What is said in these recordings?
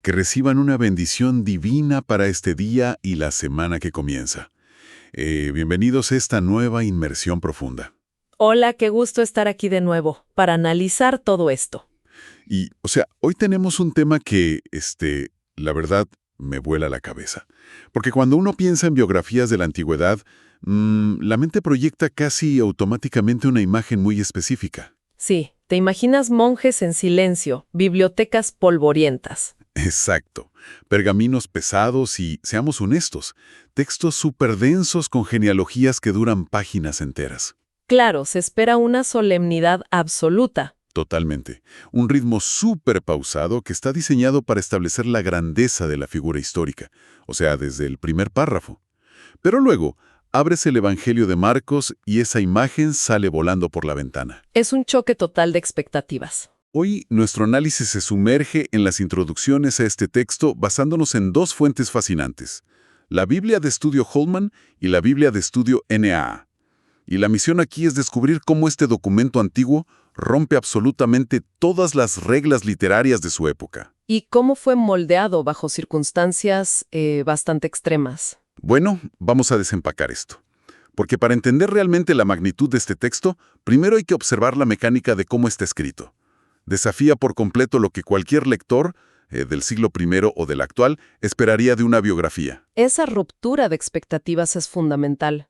que reciban una bendición divina para este día y la semana que comienza. Bienvenidos a esta nueva inmersión profunda. Hola, qué gusto estar aquí de nuevo para analizar todo esto. Y, hoy tenemos un tema que, la verdad, me vuela la cabeza. Porque cuando uno piensa en biografías de la antigüedad, la mente proyecta casi automáticamente una imagen muy específica. Sí, te imaginas monjes en silencio, bibliotecas polvorientas. Exacto. Pergaminos pesados y, seamos honestos, textos súper densos con genealogías que duran páginas enteras. Claro, se espera una solemnidad absoluta. Totalmente. Un ritmo súper pausado que está diseñado para establecer la grandeza de la figura histórica, desde el primer párrafo. Pero luego, abres el Evangelio de Marcos y esa imagen sale volando por la ventana. Es un choque total de expectativas. Hoy, nuestro análisis se sumerge en las introducciones a este texto basándonos en dos fuentes fascinantes: la Biblia de Estudio Holman y la Biblia de Estudio NAA. Y la misión aquí es descubrir cómo este documento antiguo rompe absolutamente todas las reglas literarias de su época. ¿Y cómo fue moldeado bajo circunstancias bastante extremas? Bueno, vamos a desempacar esto. Porque para entender realmente la magnitud de este texto, primero hay que observar la mecánica de cómo está escrito. Desafía por completo lo que cualquier lector, del siglo I o del actual, esperaría de una biografía. Esa ruptura de expectativas es fundamental.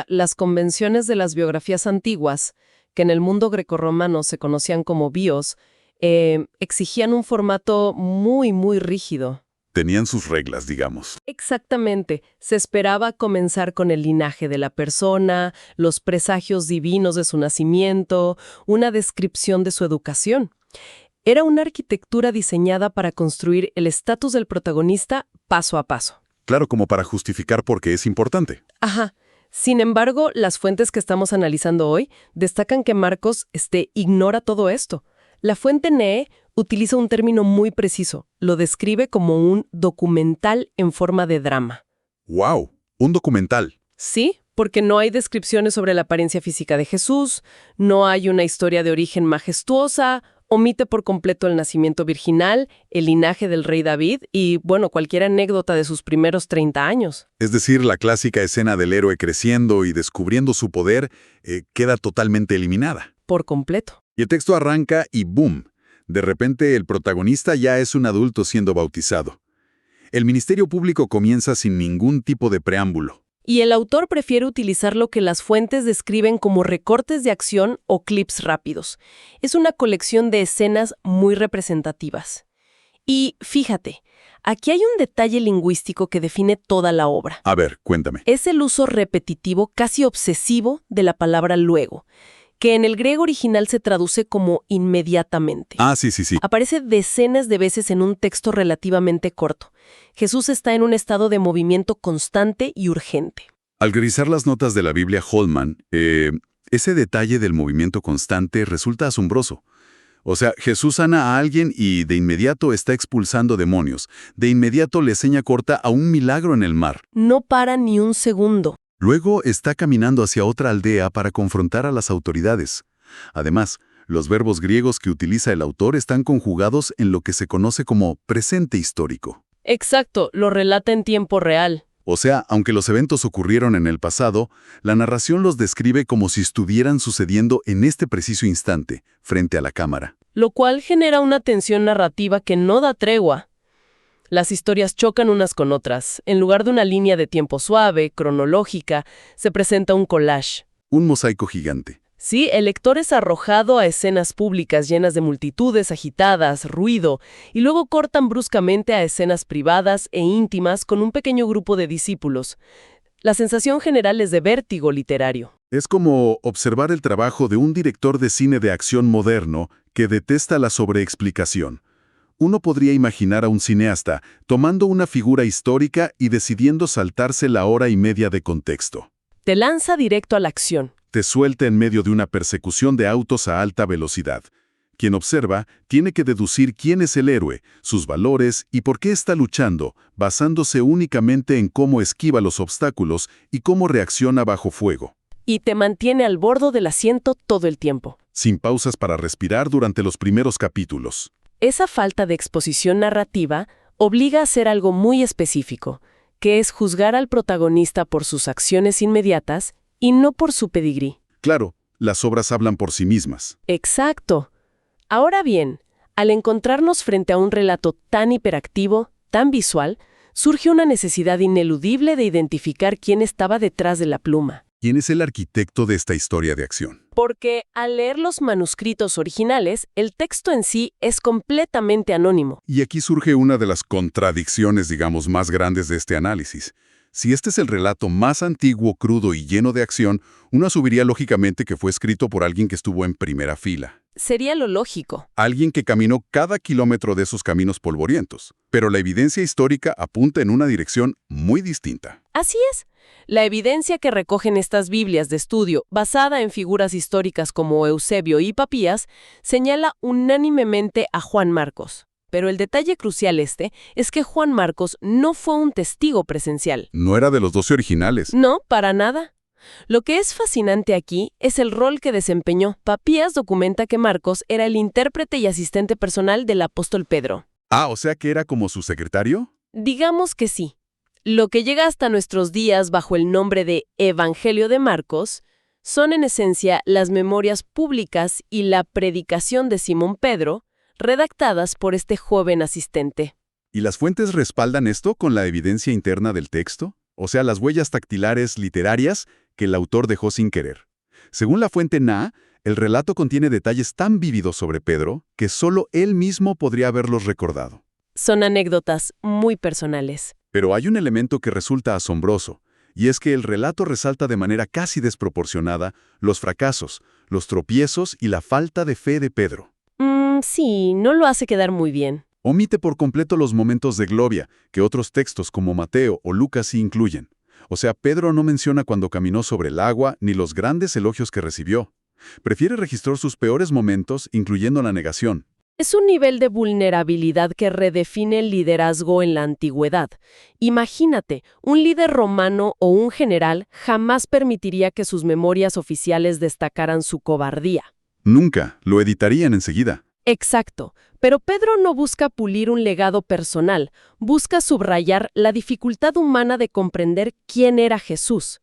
Las convenciones de las biografías antiguas, que en el mundo grecorromano se conocían como bios, exigían un formato muy, muy rígido. Tenían sus reglas, digamos. Exactamente. Se esperaba comenzar con el linaje de la persona, los presagios divinos de su nacimiento, una descripción de su educación. Era una arquitectura diseñada para construir el estatus del protagonista paso a paso. Claro, como para justificar por qué es importante. Ajá. Sin embargo, las fuentes que estamos analizando hoy destacan que Marcos ignora todo esto. La fuente NEE utiliza un término muy preciso. Lo describe como un documental en forma de drama. ¡Wow! Un documental. Sí, porque no hay descripciones sobre la apariencia física de Jesús, no hay una historia de origen majestuosa, omite por completo el nacimiento virginal, el linaje del rey David y, cualquier anécdota de sus primeros 30 años. Es decir, la clásica escena del héroe creciendo y descubriendo su poder queda totalmente eliminada. Por completo. Y el texto arranca y ¡boom! De repente el protagonista ya es un adulto siendo bautizado. El ministerio público comienza sin ningún tipo de preámbulo. Y el autor prefiere utilizar lo que las fuentes describen como recortes de acción o clips rápidos. Es una colección de escenas muy representativas. Y fíjate, aquí hay un detalle lingüístico que define toda la obra. A ver, cuéntame. Es el uso repetitivo, casi obsesivo, de la palabra luego, que en el griego original se traduce como inmediatamente. Ah, sí. Aparece decenas de veces en un texto relativamente corto. Jesús está en un estado de movimiento constante y urgente. Al revisar las notas de la Biblia Holman, ese detalle del movimiento constante resulta asombroso. Jesús sana a alguien y de inmediato está expulsando demonios. De inmediato le seña corta a un milagro en el mar. No para ni un segundo. Luego está caminando hacia otra aldea para confrontar a las autoridades. Además, los verbos griegos que utiliza el autor están conjugados en lo que se conoce como presente histórico. Exacto, lo relata en tiempo real. Aunque los eventos ocurrieron en el pasado, la narración los describe como si estuvieran sucediendo en este preciso instante, frente a la cámara. Lo cual genera una tensión narrativa que no da tregua. Las historias chocan unas con otras. En lugar de una línea de tiempo suave, cronológica, se presenta un collage. Un mosaico gigante. Sí, el lector es arrojado a escenas públicas llenas de multitudes agitadas, ruido, y luego cortan bruscamente a escenas privadas e íntimas con un pequeño grupo de discípulos. La sensación general es de vértigo literario. Es como observar el trabajo de un director de cine de acción moderno que detesta la sobreexplicación. Uno podría imaginar a un cineasta tomando una figura histórica y decidiendo saltarse la hora y media de contexto. Te lanza directo a la acción. Te suelta en medio de una persecución de autos a alta velocidad. Quien observa tiene que deducir quién es el héroe, sus valores y por qué está luchando, basándose únicamente en cómo esquiva los obstáculos y cómo reacciona bajo fuego. Y te mantiene al borde del asiento todo el tiempo. Sin pausas para respirar durante los primeros capítulos. Esa falta de exposición narrativa obliga a hacer algo muy específico, que es juzgar al protagonista por sus acciones inmediatas y no por su pedigrí. Claro, las obras hablan por sí mismas. Exacto. Ahora bien, al encontrarnos frente a un relato tan hiperactivo, tan visual, surge una necesidad ineludible de identificar quién estaba detrás de la pluma. ¿Quién es el arquitecto de esta historia de acción? Porque al leer los manuscritos originales, el texto en sí es completamente anónimo. Y aquí surge una de las contradicciones, digamos, más grandes de este análisis. Si este es el relato más antiguo, crudo y lleno de acción, uno asumiría lógicamente que fue escrito por alguien que estuvo en primera fila. Sería lo lógico. Alguien que caminó cada kilómetro de esos caminos polvorientos. Pero la evidencia histórica apunta en una dirección muy distinta. Así es. La evidencia que recogen estas Biblias de estudio, basada en figuras históricas como Eusebio y Papías, señala unánimemente a Juan Marcos. Pero el detalle crucial es que Juan Marcos no fue un testigo presencial. No era de los 12 originales. No, para nada. Lo que es fascinante aquí es el rol que desempeñó. Papías documenta que Marcos era el intérprete y asistente personal del apóstol Pedro. Ah, o sea que era como su secretario. Digamos que sí. Lo que llega hasta nuestros días bajo el nombre de Evangelio de Marcos son en esencia las memorias públicas y la predicación de Simón Pedro, redactadas por este joven asistente. ¿Y las fuentes respaldan esto con la evidencia interna del texto? O sea, las huellas tactilares literarias que el autor dejó sin querer. Según la fuente NA, el relato contiene detalles tan vívidos sobre Pedro que solo él mismo podría haberlos recordado. Son anécdotas muy personales. Pero hay un elemento que resulta asombroso, y es que el relato resalta de manera casi desproporcionada los fracasos, los tropiezos y la falta de fe de Pedro. Sí, no lo hace quedar muy bien. Omite por completo los momentos de gloria que otros textos como Mateo o Lucas sí incluyen. O sea, Pedro no menciona cuando caminó sobre el agua ni los grandes elogios que recibió. Prefiere registrar sus peores momentos, incluyendo la negación. Es un nivel de vulnerabilidad que redefine el liderazgo en la antigüedad. Imagínate, un líder romano o un general jamás permitiría que sus memorias oficiales destacaran su cobardía. Nunca, lo editarían enseguida. Exacto, pero Pedro no busca pulir un legado personal, busca subrayar la dificultad humana de comprender quién era Jesús.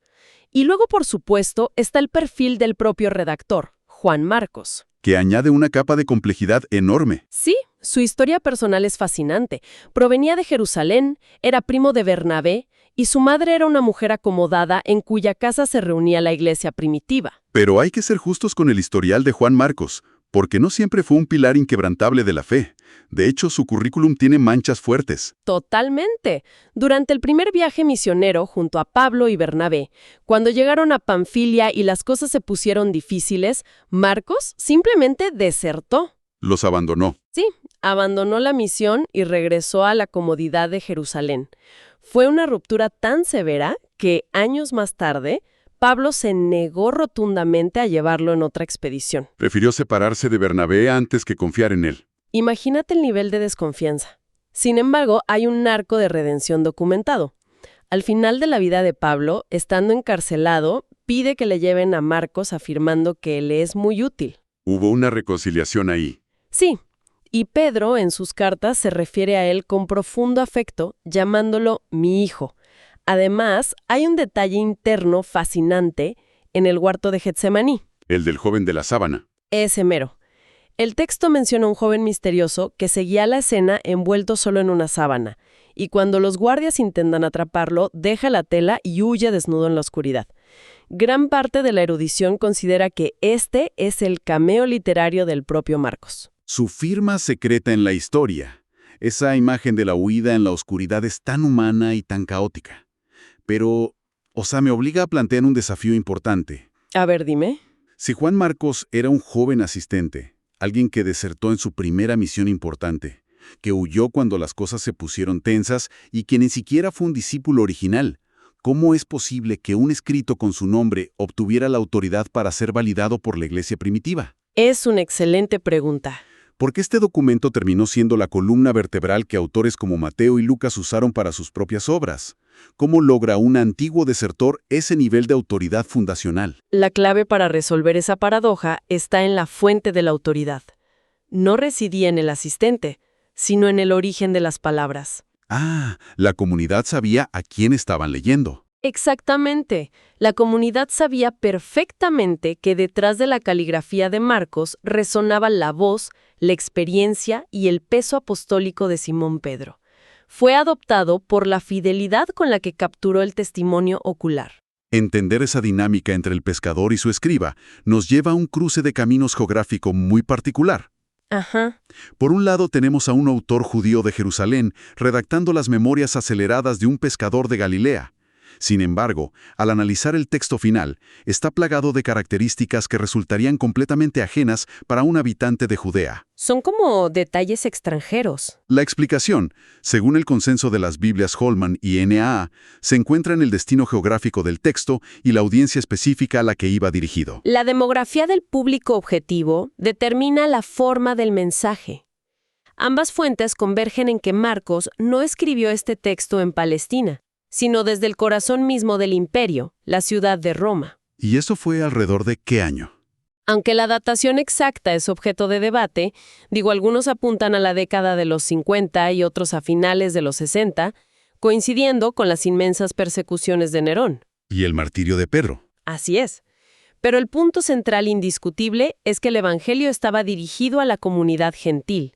Y luego, por supuesto, está el perfil del propio redactor, Juan Marcos. Que añade una capa de complejidad enorme. Sí, su historia personal es fascinante. Provenía de Jerusalén, era primo de Bernabé, y su madre era una mujer acomodada en cuya casa se reunía la iglesia primitiva. Pero hay que ser justos con el historial de Juan Marcos, porque no siempre fue un pilar inquebrantable de la fe. De hecho, su currículum tiene manchas fuertes. Totalmente. Durante el primer viaje misionero junto a Pablo y Bernabé, cuando llegaron a Panfilia y las cosas se pusieron difíciles, Marcos simplemente desertó. Los abandonó. Sí, abandonó la misión y regresó a la comodidad de Jerusalén. Fue una ruptura tan severa que, años más tarde, Pablo se negó rotundamente a llevarlo en otra expedición. Prefirió separarse de Bernabé antes que confiar en él. Imagínate el nivel de desconfianza. Sin embargo, hay un arco de redención documentado. Al final de la vida de Pablo, estando encarcelado, pide que le lleven a Marcos afirmando que le es muy útil. Hubo una reconciliación ahí. Sí, y Pedro en sus cartas se refiere a él con profundo afecto, llamándolo mi hijo. Además, hay un detalle interno fascinante en el huerto de Getsemaní. El del joven de la sábana. Ese mero. El texto menciona a un joven misterioso que seguía la escena envuelto solo en una sábana, y cuando los guardias intentan atraparlo, deja la tela y huye desnudo en la oscuridad. Gran parte de la erudición considera que este es el cameo literario del propio Marcos. Su firma secreta en la historia. Esa imagen de la huida en la oscuridad es tan humana y tan caótica. Pero, me obliga a plantear un desafío importante. A ver, dime. Si Juan Marcos era un joven asistente, alguien que desertó en su primera misión importante, que huyó cuando las cosas se pusieron tensas y que ni siquiera fue un discípulo original, ¿cómo es posible que un escrito con su nombre obtuviera la autoridad para ser validado por la iglesia primitiva? Es una excelente pregunta. Porque este documento terminó siendo la columna vertebral que autores como Mateo y Lucas usaron para sus propias obras. ¿Cómo logra un antiguo desertor ese nivel de autoridad fundacional? La clave para resolver esa paradoja está en la fuente de la autoridad. No residía en el asistente, sino en el origen de las palabras. Ah, la comunidad sabía a quién estaban leyendo. Exactamente. La comunidad sabía perfectamente que detrás de la caligrafía de Marcos resonaba la voz, la experiencia y el peso apostólico de Simón Pedro. Fue adoptado por la fidelidad con la que capturó el testimonio ocular. Entender esa dinámica entre el pescador y su escriba nos lleva a un cruce de caminos geográfico muy particular. Ajá. Por un lado tenemos a un autor judío de Jerusalén redactando las memorias aceleradas de un pescador de Galilea. Sin embargo, al analizar el texto final, está plagado de características que resultarían completamente ajenas para un habitante de Judea. Son como detalles extranjeros. La explicación, según el consenso de las Biblias Holman y NAA, se encuentra en el destino geográfico del texto y la audiencia específica a la que iba dirigido. La demografía del público objetivo determina la forma del mensaje. Ambas fuentes convergen en que Marcos no escribió este texto en Palestina, sino desde el corazón mismo del imperio, la ciudad de Roma. ¿Y eso fue alrededor de qué año? Aunque la datación exacta es objeto de debate, algunos apuntan a la década de los 50 y otros a finales de los 60, coincidiendo con las inmensas persecuciones de Nerón. Y el martirio de Pedro. Así es. Pero el punto central indiscutible es que el Evangelio estaba dirigido a la comunidad gentil.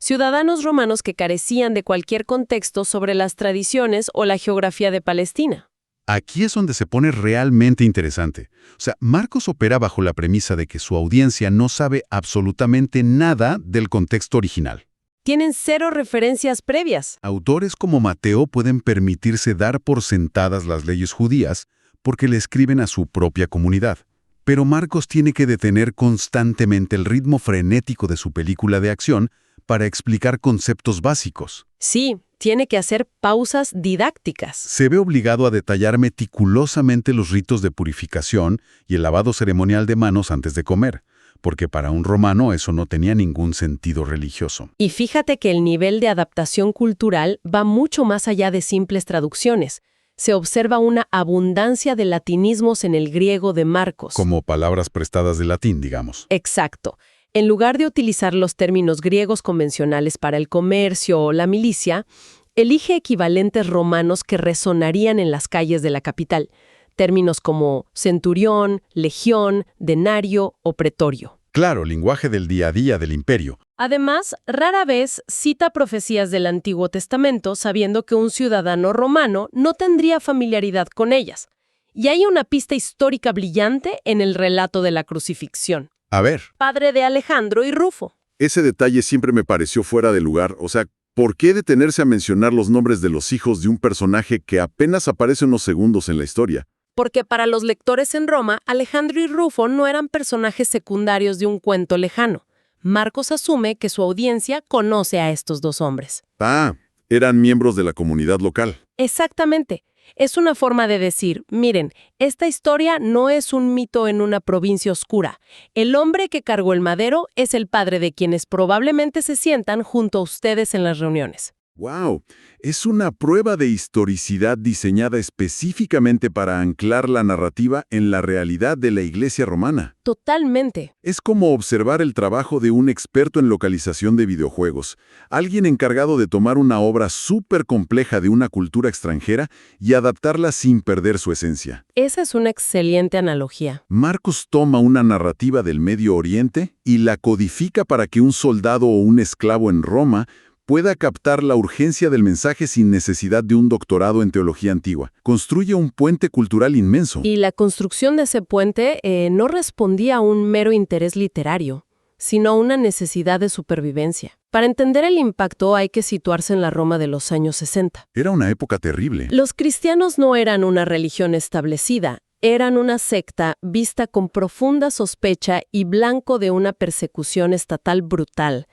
Ciudadanos romanos que carecían de cualquier contexto sobre las tradiciones o la geografía de Palestina. Aquí es donde se pone realmente interesante. O sea, Marcos opera bajo la premisa de que su audiencia no sabe absolutamente nada del contexto original. Tienen cero referencias previas. Autores como Mateo pueden permitirse dar por sentadas las leyes judías porque le escriben a su propia comunidad. Pero Marcos tiene que detener constantemente el ritmo frenético de su película de acción para explicar conceptos básicos. Sí, tiene que hacer pausas didácticas. Se ve obligado a detallar meticulosamente los ritos de purificación y el lavado ceremonial de manos antes de comer, porque para un romano eso no tenía ningún sentido religioso. Y fíjate que el nivel de adaptación cultural va mucho más allá de simples traducciones. Se observa una abundancia de latinismos en el griego de Marcos. Como palabras prestadas del latín, digamos. Exacto. En lugar de utilizar los términos griegos convencionales para el comercio o la milicia, elige equivalentes romanos que resonarían en las calles de la capital, términos como centurión, legión, denario o pretorio. Claro, lenguaje del día a día del imperio. Además, rara vez cita profecías del Antiguo Testamento sabiendo que un ciudadano romano no tendría familiaridad con ellas. Y hay una pista histórica brillante en el relato de la crucifixión. A ver. Padre de Alejandro y Rufo. Ese detalle siempre me pareció fuera de lugar. O sea, ¿por qué detenerse a mencionar los nombres de los hijos de un personaje que apenas aparece unos segundos en la historia? Porque para los lectores en Roma, Alejandro y Rufo no eran personajes secundarios de un cuento lejano. Marcos asume que su audiencia conoce a estos dos hombres. Ah, eran miembros de la comunidad local. Exactamente. Es una forma de decir, miren, esta historia no es un mito en una provincia oscura. El hombre que cargó el madero es el padre de quienes probablemente se sientan junto a ustedes en las reuniones. ¡Wow! Es una prueba de historicidad diseñada específicamente para anclar la narrativa en la realidad de la Iglesia romana. Totalmente. Es como observar el trabajo de un experto en localización de videojuegos, alguien encargado de tomar una obra súper compleja de una cultura extranjera y adaptarla sin perder su esencia. Esa es una excelente analogía. Marcos toma una narrativa del Medio Oriente y la codifica para que un soldado o un esclavo en Roma pueda captar la urgencia del mensaje sin necesidad de un doctorado en teología antigua. Construye un puente cultural inmenso. Y la construcción de ese puente no respondía a un mero interés literario, sino a una necesidad de supervivencia. Para entender el impacto hay que situarse en la Roma de los años 60. Era una época terrible. Los cristianos no eran una religión establecida. Eran una secta vista con profunda sospecha y blanco de una persecución estatal brutal.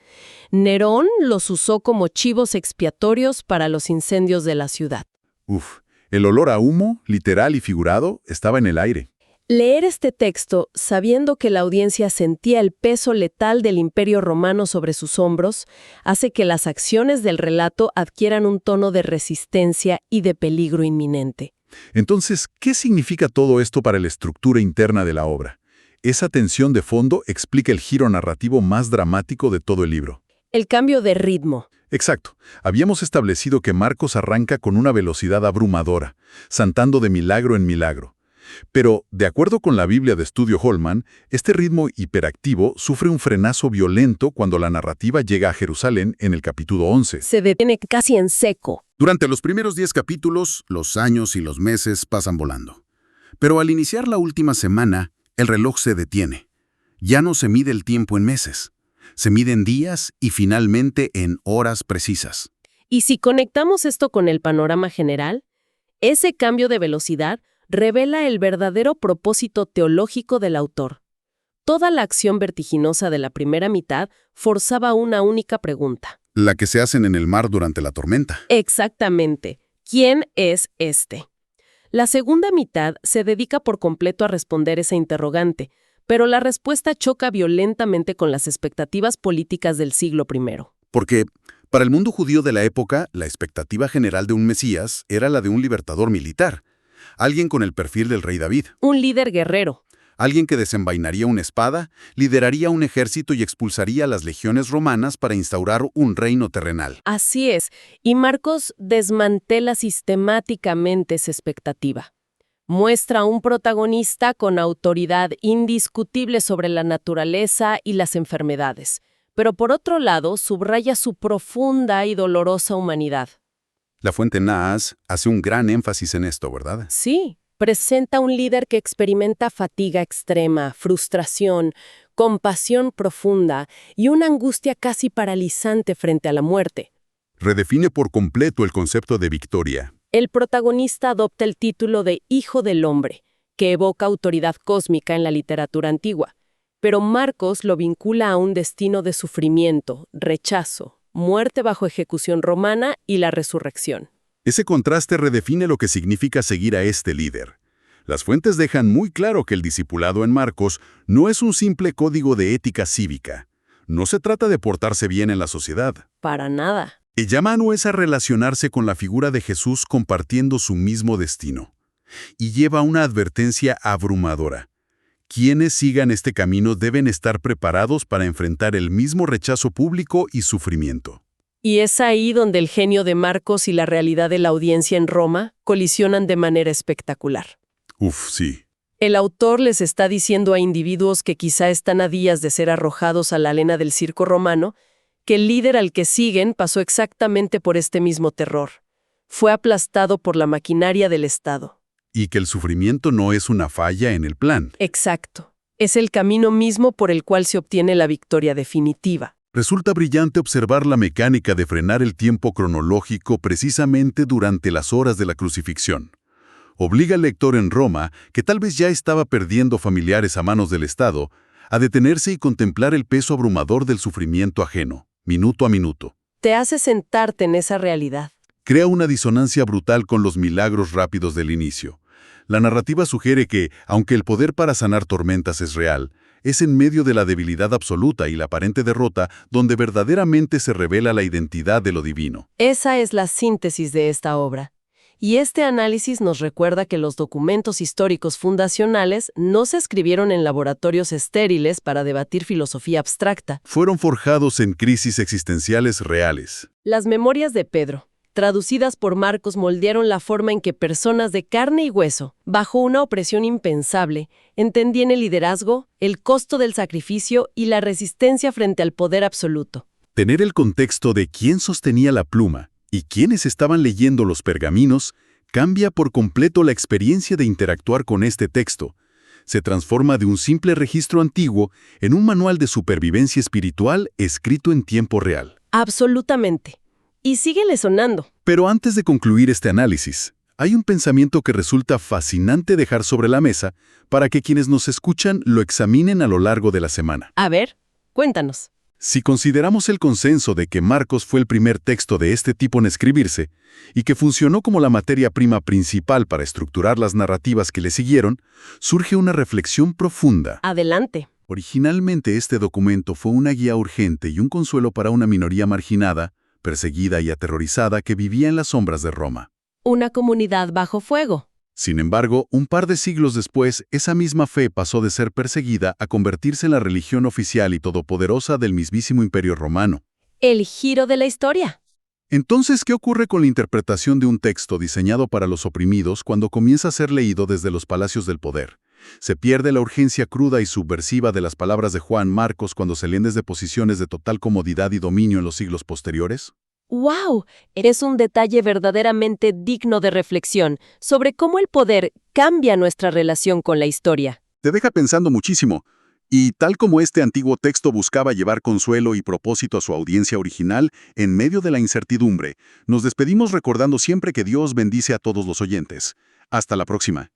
Nerón los usó como chivos expiatorios para los incendios de la ciudad. El olor a humo, literal y figurado, estaba en el aire. Leer este texto, sabiendo que la audiencia sentía el peso letal del Imperio Romano sobre sus hombros, hace que las acciones del relato adquieran un tono de resistencia y de peligro inminente. Entonces, ¿qué significa todo esto para la estructura interna de la obra? Esa tensión de fondo explica el giro narrativo más dramático de todo el libro. El cambio de ritmo. Exacto. Habíamos establecido que Marcos arranca con una velocidad abrumadora, saltando de milagro en milagro. Pero, de acuerdo con la Biblia de estudio Holman, este ritmo hiperactivo sufre un frenazo violento cuando la narrativa llega a Jerusalén en el capítulo 11. Se detiene casi en seco. Durante los primeros 10 capítulos, los años y los meses pasan volando. Pero al iniciar la última semana, el reloj se detiene. Ya no se mide el tiempo en meses. Se mide en días y finalmente en horas precisas. Y si conectamos esto con el panorama general, ese cambio de velocidad revela el verdadero propósito teológico del autor. Toda la acción vertiginosa de la primera mitad forzaba una única pregunta. La que se hacen en el mar durante la tormenta. Exactamente. ¿Quién es este? La segunda mitad se dedica por completo a responder esa interrogante, pero la respuesta choca violentamente con las expectativas políticas del siglo I. Porque, para el mundo judío de la época, la expectativa general de un Mesías era la de un libertador militar. Alguien con el perfil del rey David. Un líder guerrero. Alguien que desenvainaría una espada, lideraría un ejército y expulsaría a las legiones romanas para instaurar un reino terrenal. Así es, y Marcos desmantela sistemáticamente esa expectativa. Muestra a un protagonista con autoridad indiscutible sobre la naturaleza y las enfermedades, pero por otro lado subraya su profunda y dolorosa humanidad. La fuente Naas hace un gran énfasis en esto, ¿verdad? Sí, presenta un líder que experimenta fatiga extrema, frustración, compasión profunda y una angustia casi paralizante frente a la muerte. Redefine por completo el concepto de victoria. El protagonista adopta el título de Hijo del Hombre, que evoca autoridad cósmica en la literatura antigua, pero Marcos lo vincula a un destino de sufrimiento, rechazo, muerte bajo ejecución romana y la resurrección. Ese contraste redefine lo que significa seguir a este líder. Las fuentes dejan muy claro que el discipulado en Marcos no es un simple código de ética cívica. No se trata de portarse bien en la sociedad. Para nada. El llamado es a relacionarse con la figura de Jesús compartiendo su mismo destino. Y lleva una advertencia abrumadora. Quienes sigan este camino deben estar preparados para enfrentar el mismo rechazo público y sufrimiento. Y es ahí donde el genio de Marcos y la realidad de la audiencia en Roma colisionan de manera espectacular. Sí. El autor les está diciendo a individuos que quizá están a días de ser arrojados a la arena del circo romano, que el líder al que siguen pasó exactamente por este mismo terror. Fue aplastado por la maquinaria del Estado. Y que el sufrimiento no es una falla en el plan. Exacto. Es el camino mismo por el cual se obtiene la victoria definitiva. Resulta brillante observar la mecánica de frenar el tiempo cronológico precisamente durante las horas de la crucifixión. Obliga al lector en Roma, que tal vez ya estaba perdiendo familiares a manos del Estado, a detenerse y contemplar el peso abrumador del sufrimiento ajeno, minuto a minuto. Te hace sentarte en esa realidad. Crea una disonancia brutal con los milagros rápidos del inicio. La narrativa sugiere que, aunque el poder para sanar tormentas es real, es en medio de la debilidad absoluta y la aparente derrota donde verdaderamente se revela la identidad de lo divino. Esa es la síntesis de esta obra. Y este análisis nos recuerda que los documentos históricos fundacionales no se escribieron en laboratorios estériles para debatir filosofía abstracta. Fueron forjados en crisis existenciales reales. Las memorias de Pedro, traducidas por Marcos, moldearon la forma en que personas de carne y hueso, bajo una opresión impensable, entendían el liderazgo, el costo del sacrificio y la resistencia frente al poder absoluto. Tener el contexto de quién sostenía la pluma y quiénes estaban leyendo los pergaminos cambia por completo la experiencia de interactuar con este texto. Se transforma de un simple registro antiguo en un manual de supervivencia espiritual escrito en tiempo real. Absolutamente. Y síguele sonando. Pero antes de concluir este análisis, hay un pensamiento que resulta fascinante dejar sobre la mesa para que quienes nos escuchan lo examinen a lo largo de la semana. A ver, cuéntanos. Si consideramos el consenso de que Marcos fue el primer texto de este tipo en escribirse y que funcionó como la materia prima principal para estructurar las narrativas que le siguieron, surge una reflexión profunda. Adelante. Originalmente este documento fue una guía urgente y un consuelo para una minoría marginada, perseguida y aterrorizada que vivía en las sombras de Roma. Una comunidad bajo fuego. Sin embargo, un par de siglos después, esa misma fe pasó de ser perseguida a convertirse en la religión oficial y todopoderosa del mismísimo Imperio Romano. El giro de la historia. Entonces, ¿qué ocurre con la interpretación de un texto diseñado para los oprimidos cuando comienza a ser leído desde los palacios del poder? ¿Se pierde la urgencia cruda y subversiva de las palabras de Juan Marcos cuando se leen desde posiciones de total comodidad y dominio en los siglos posteriores? ¡Wow! Es un detalle verdaderamente digno de reflexión sobre cómo el poder cambia nuestra relación con la historia. Te deja pensando muchísimo. Y tal como este antiguo texto buscaba llevar consuelo y propósito a su audiencia original, en medio de la incertidumbre, nos despedimos recordando siempre que Dios bendice a todos los oyentes. Hasta la próxima.